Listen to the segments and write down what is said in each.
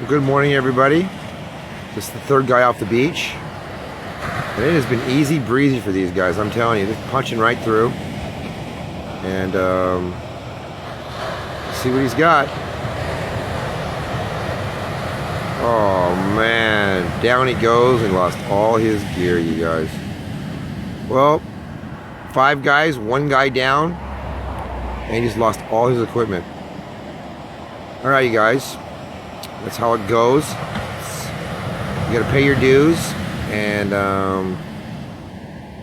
Good morning, everybody. This is the third guy off the beach, and it has been easy breezy for these guys. I'm telling you, just punching right through. And let's see what he's got. Oh man, down he goes and lost all his gear, you guys. Well, 5 guys, 1 guy down, and he just lost all his equipment. All right, you guys. That's how it goes. You gotta pay your dues, and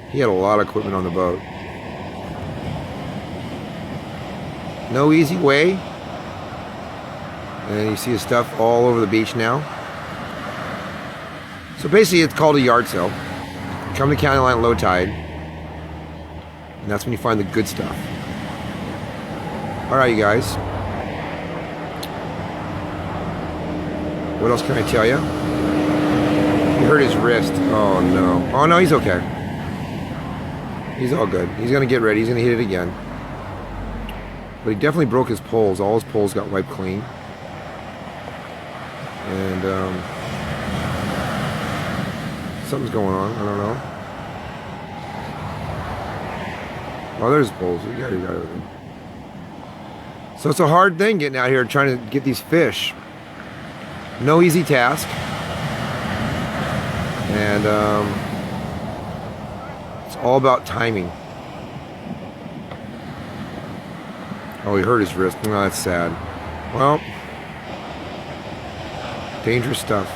he had a lot of equipment on the boat. No easy way. And you see his stuff all over the beach now. So basically it's called a yard sale. Come to county line at low tide, and that's when you find the good stuff. Alright, you guys. What else can I tell you? He hurt his wrist. Oh no. Oh no, he's okay. He's all good. He's gonna get ready. He's gonna hit it again. But he definitely broke his poles. All his poles got wiped clean. And something's going on. I don't know. Oh, there's poles. You got everything. So it's a hard thing getting out here trying to get these fish. No easy task, and it's all about timing. Oh, he hurt his wrist. No, that's sad. Well, dangerous stuff.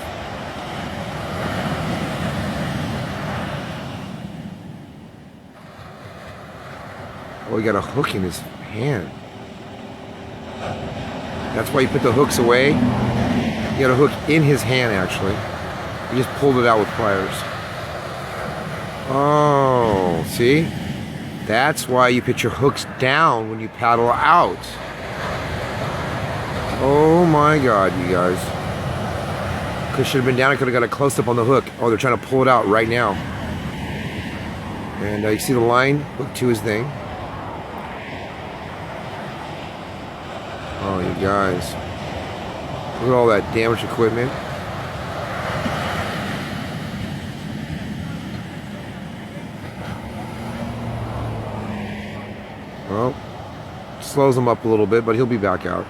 Oh, he got a hook in his hand. That's why he put the hooks away. He had a hook in his hand, actually. He just pulled it out with pliers. Oh, see? That's why you put your hooks down when you paddle out. Oh my God, you guys. Could should have been down. I could have got a close-up on the hook. Oh, they're trying to pull it out right now. And you see the line hooked to his thing. Oh, you guys. Look at all that damaged equipment. Well, slows him up a little bit, but he'll be back out.